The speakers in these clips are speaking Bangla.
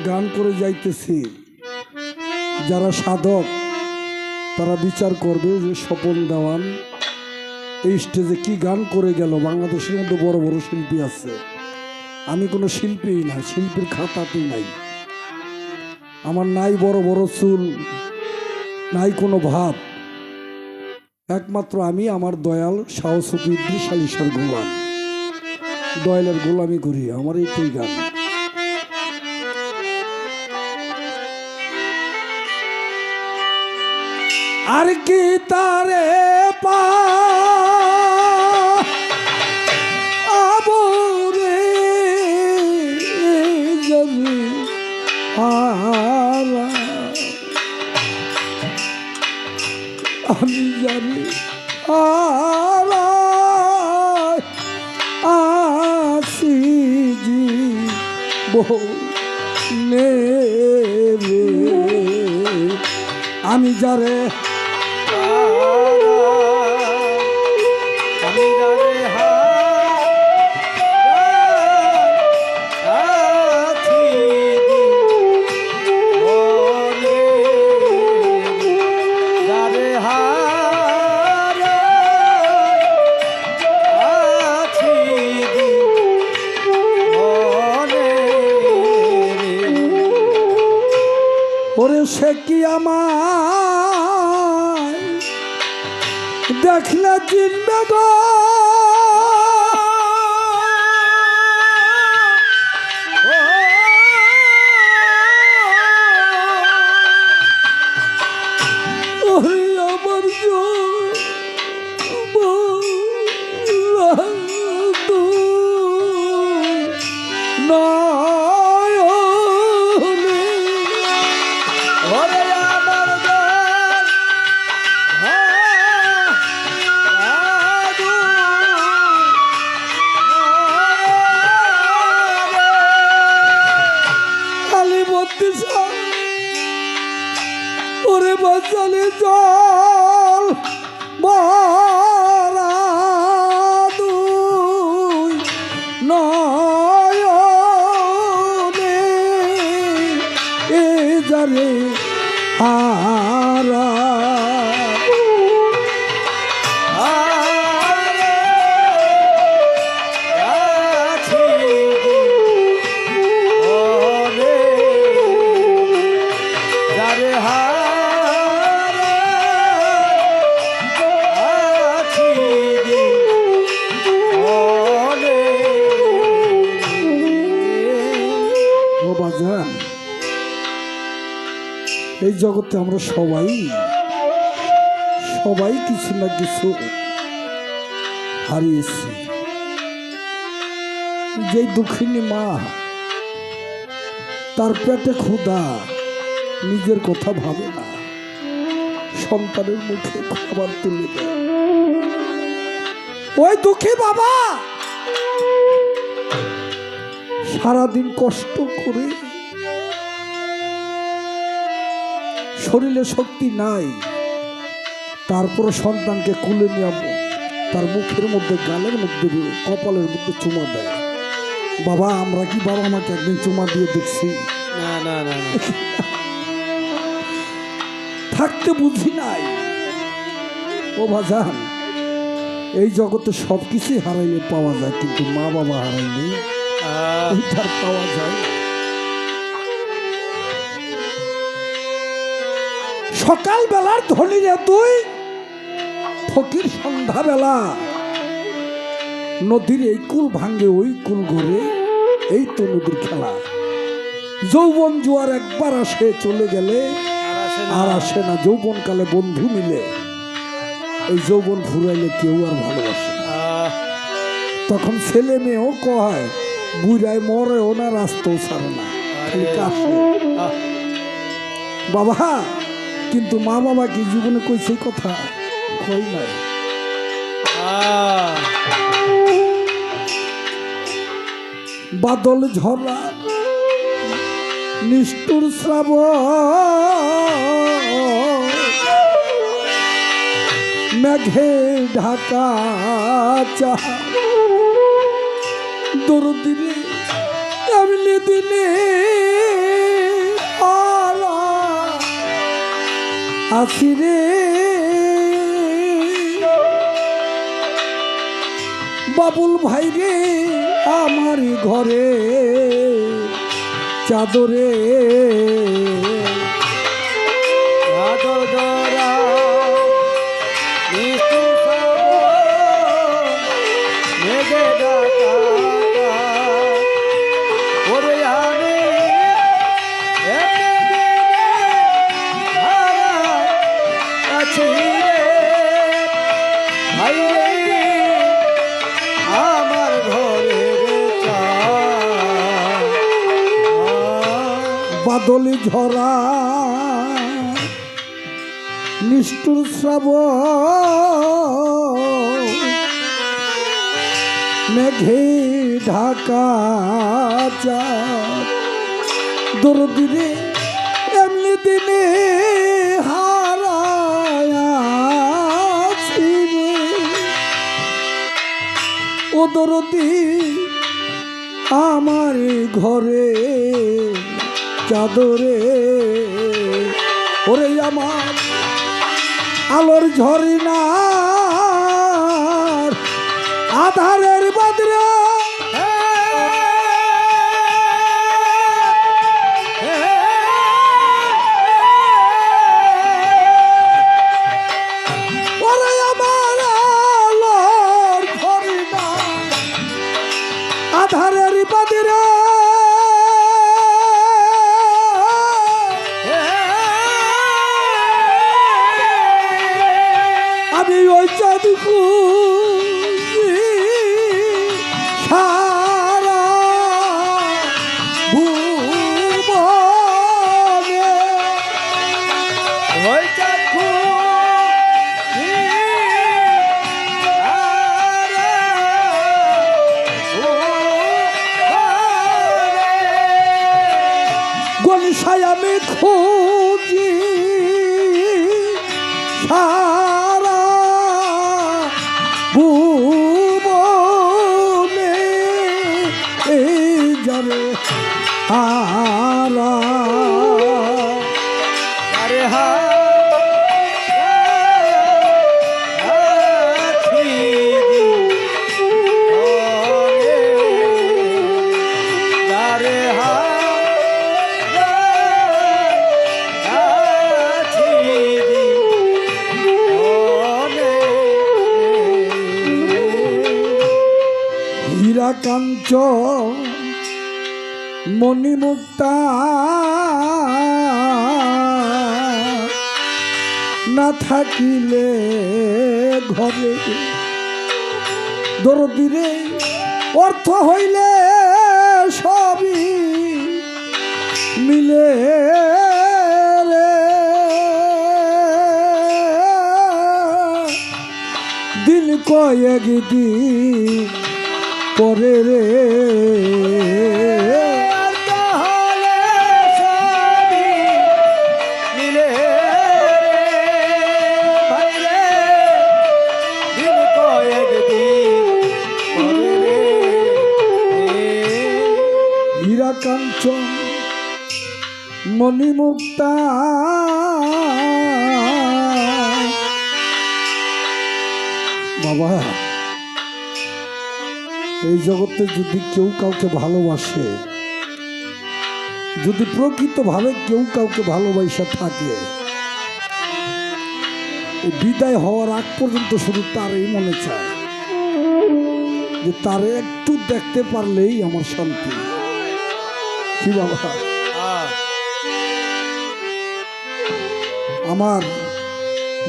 গান করে যাইতেছি, যারা সাধক তারা বিচার করবে যে স্বপন দেওয়ান এই স্টেজে কি গান করে গেল। বাংলাদেশের মধ্যে বড় বড় শিল্পী আছে, আমি কোনো শিল্পী না, শিল্পীর খাতাতেই নাই। আমার নাই বড় বড় চুল, নাই কোনো ভাব, একমাত্র আমি আমার দয়াল শাহসুফি ইদ্রিস আলী শাহর গোলাম, দয়ালের গোলামি করি, আমার এইটাই গান। আর কি তারে পাবো রে যদি আমি জানি আসি জীবনে রে, আমি যারে ওরে সে কি আমায় দেখলে চিনবে গো, ওরে আমার ওরে বাঁচালে জল মরা দুই নয়নে এ যারে হারা এই জগতে আমরা সবাই কিছু না কিছু হারিয়েছি। যে দুঃখিনী মা, তার পেটে ক্ষুধা, নিজের কথা ভাবে না, সন্তানের মুখে খাবার তুলে দেয়। ওই দুঃখী বাবা সারাদিন কষ্ট করে, শরীরে শক্তি নাই, তারপর সন্তানকে কুলে নিয়ে তার মুখের মধ্যে, গালের মধ্যে, কপালের মধ্যে চুমা দেয়। বাবা আমরা কি বাবা আমাকে একদিন চুমা দিয়ে দেখছি? না না না, থাকতে বুঝি নাই। ও বাজান, এই জগতে সবকিছুই হারাইলে পাওয়া যায়, কিন্তু মা বাবা হারাইলে এইটার পাওয়া যায়। সকাল বেলার ধনী রে তুই, ফকির সন্ধ্যা বেলা নদীর এই কুল ভাঙ্গে ওই কুল ঘরে, এই তো নদীর খেলা। যৌবন জোয়ার একবার আসে, চলে গেলে আর আসে না। যৌবন কালে বন্ধু মিলে, এই যৌবন ফুরাইলে কেউ আর ভালোবাসে না। তখন ছেলে মেয়েও কয়, বুড়ায় মরেও না, রাস্তাও ছাড়ে না, খালি কাশে। বাবা কিন্তু মা বাবা কি জীবনে কইছে কথা? কই নাই। বাদল ঝরা নিষ্ঠুর শ্রাবণ, মেঘে ঢাকা চাহা, দরদিনে এমনি দিনে আসিরে বাবুল ভাই রে আমার ঘরে চাদরে বাদলি ঝরা নিষ্ঠুর শ্রাবণ মেঘে ঢাকা দরদি রে এমনি দিনে হারায়াছি রে ও দরদি আমার ঘরে চাদরে ওরে আমার আলোর ঝরিনার আধারের বদরা ওরে আমার আলোর ঝরিনার আধারের বদরা আমি ওই চাঁদকু সারা ভুবনে ওই চাঁদকু গনসায় আমি খুঁজি সারা ভুবনে এই যারে হারা আরে কাঞ্চ মণিমুক্তা না থাকিলে ঘরে দরদিরে অর্থ হইলে সবই মিলে রে দিন কয়েক দিন পরে রে তাহলে সবই মিলে রে ভাই রে দিন কয়েক দিন পরে রে হীরা কাঞ্চন মণিমুক্তা বাবা এই জগতে যদি কেউ কাউকে ভালোবাসে, যদি প্রকৃতভাবে কেউ কাউকে ভালোবাসা থাকে, বিদায় হওয়ার আগ পর্যন্ত শুধু তারই মনে চায় যে তারে একটু দেখতে পারলেই আমার শান্তি। কি বাবা, আমার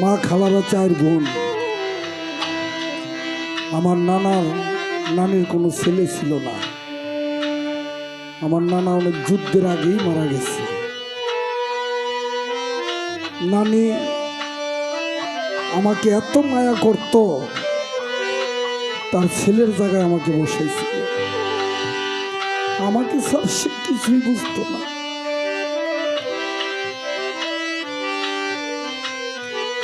মা খালারা 4 বোন, আমার নানির কোনো ছেলে ছিল না। আমার নানা অনেক যুদ্ধের আগেই মারা গেছে। নানি আমাকে এত মায়া করত, তার ছেলের জায়গায় আমাকে বসাইছিল। আমাকে সব সে কিছুই বুঝতো না।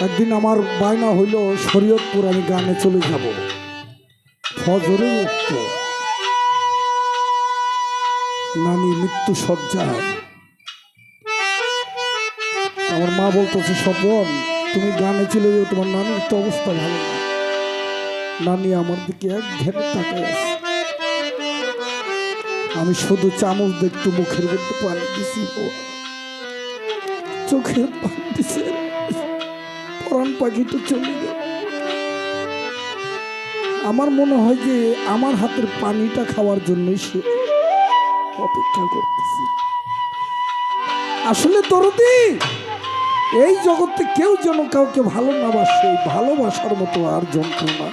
একদিন আমার বায়না হইল শরীয়তপুর আমি গানে চলে যাব। ফজরে উঠত, নানি মৃত্যু সজ্জায়। আমার মা বলতেছে, স্বপন তুমি গানে চলে যাও, তোমার নানির তো অবস্থা ভালো না। নানি আমার দিকে এক ধ্যানে তাকায় আছে। আমি শুধু চামচ দেখতে মুখের মধ্যে পানি দিছি, চোখের পানি দিছে, পরাণ পাখিটা চলে গেল। আমার মনে হয় যে আমার হাতের পানিটা খাওয়ার জন্যই সে অপেক্ষা করতেছে। আসলে দরদি, এই জগতে কেউ যেন কাউকে ভালো না বাসে, ভালোবাসার মতো আর যন্ত্রণা।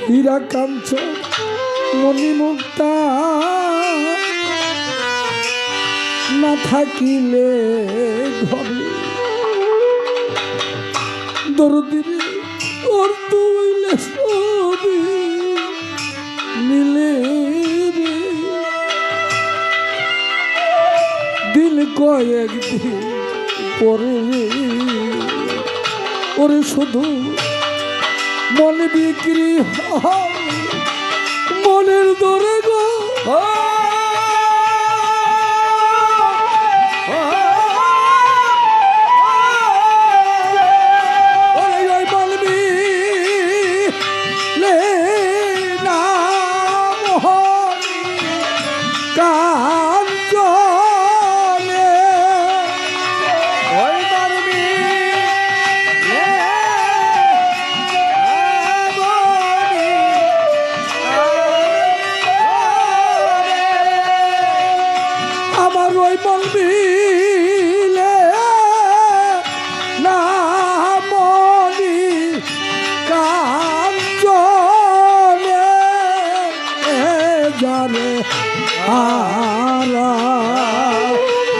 হীরা কাঞ্চন মণিমুক্তা না থাকিলে ঘরে, দরদির ওর তুইলে সবই মিলে রে। দিন কয়েকদিন পরে ওরে শুধু মন বিক্রি হয় মনের দরে গো।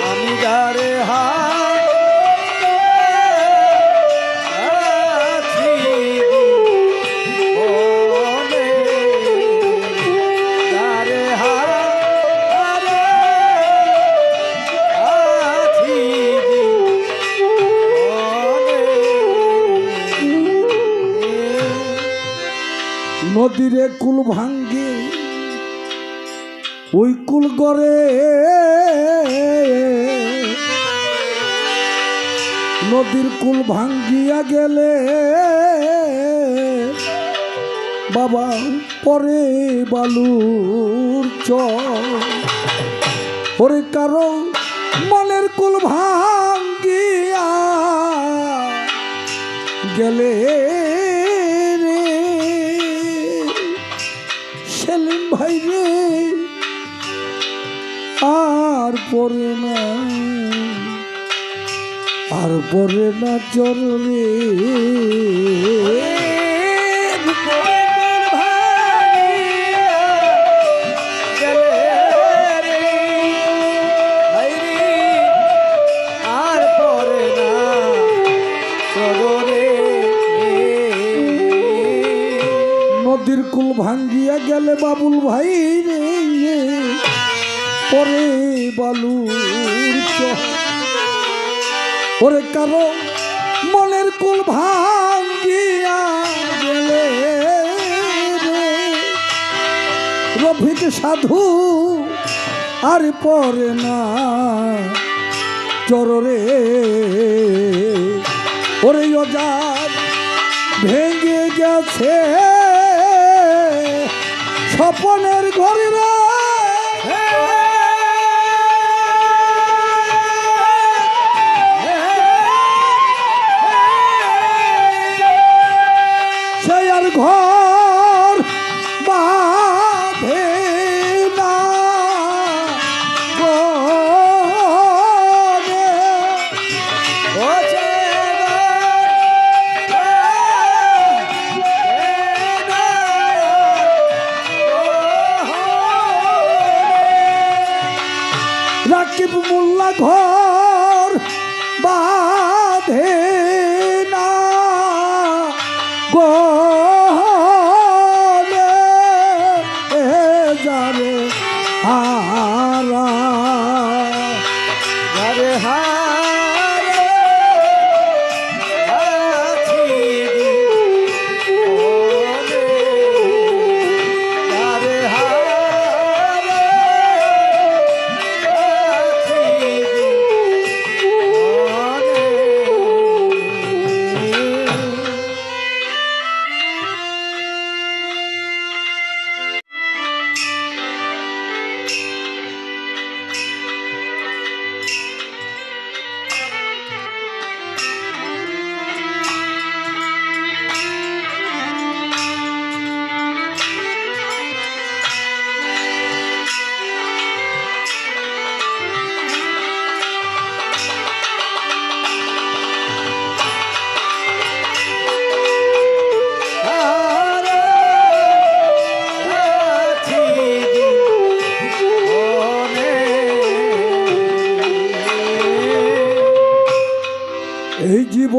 আমি গারে হাছি বলে গারে হাছি নদীরে কুল ভাঙ্গে ওই কুল গড়ে, নদীর কুল ভাঙ্গিয়া গেলে বাবা পরে বালুর চর। ওরে কারো মনের কুল ভাঙ্গিয়া গেলে রে সেলিম ভাই রে, আর পরে না, আর পরে না জ্বর রে। আর পরে না চরে নদীর কুল ভাঙ্গিয়া গেলে বাবুল ভাই রে, পরে বালুর চর। ওরে কারো মনের কুল ভাঙ্গিয়া গেলে রে রফিক সাধু, আর পরে না চরে। ওরে অজাত ভেঙে গেছে স্বপনের ঘরে রে। ঘর বাঁধে না গরে, রাকিব মোল্লা ঘর বাঁধে না গরে, যারে হারা যারে হাছি বলে যারে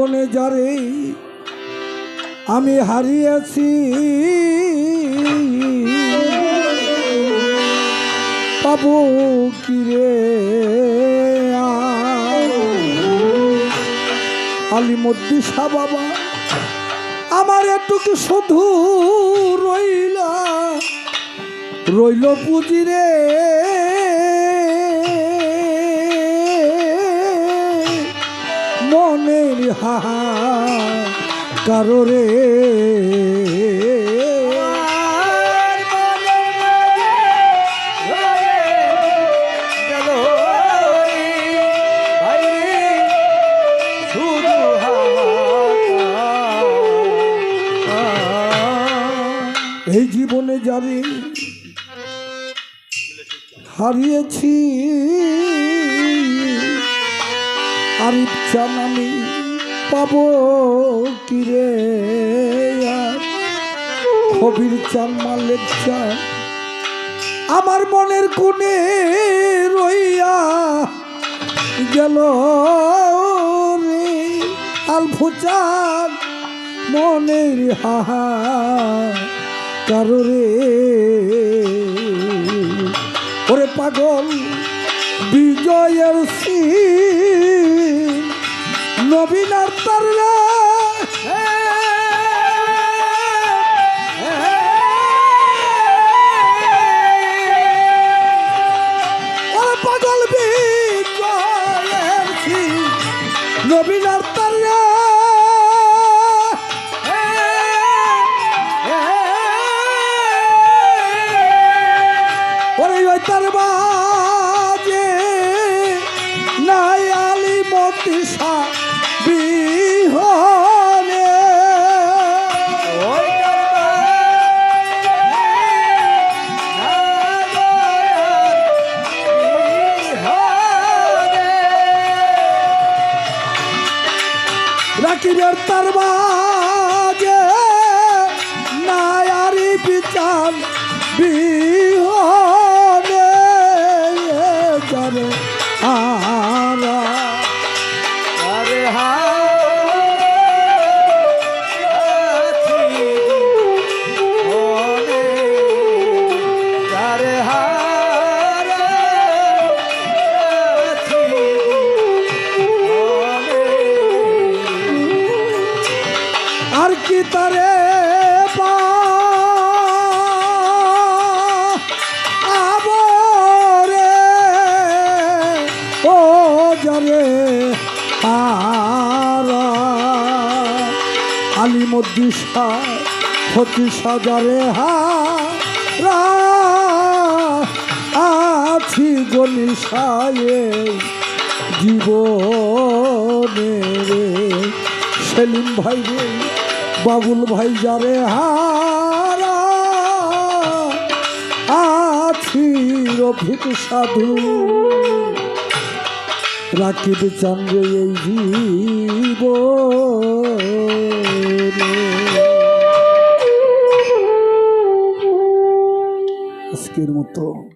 জীবনে যারে আমি হারিয়েছি পাবো কি রে আলিমুদ্দিন শাহ বাবা আমার এটুকু শুধু রইল পুঁজি রে মনের হাহা কারো রে এই জীবনে যাবে হারিয়েছি আরিফ চান আমি পাবো কি রে কবির চান মালিক চান আমার মনের কোণে রইয়া গেল রে আলফু চান মনের হাহা কারো রে ওরে পাগল বিজয়ের সিং নবীন আর তার ওরে পাগল বিজয়ের সিং নবীন আর তার তার বাজে নাই আলিমুদ্দিন শাহ বিহনে রাকিবের তার বাজে নাই আরিফ চান বিহনে আরা আরে আর কি তারে আলিমুদ্দিন শাহ 25,000 হারা আছি গলি সায়ে জীবনে রে সেলিম ভাই রে বাবুল ভাই যারে হারা আছি রফিক সাধু রাকিব চন্দ্র এই জীবনে আজকের মতো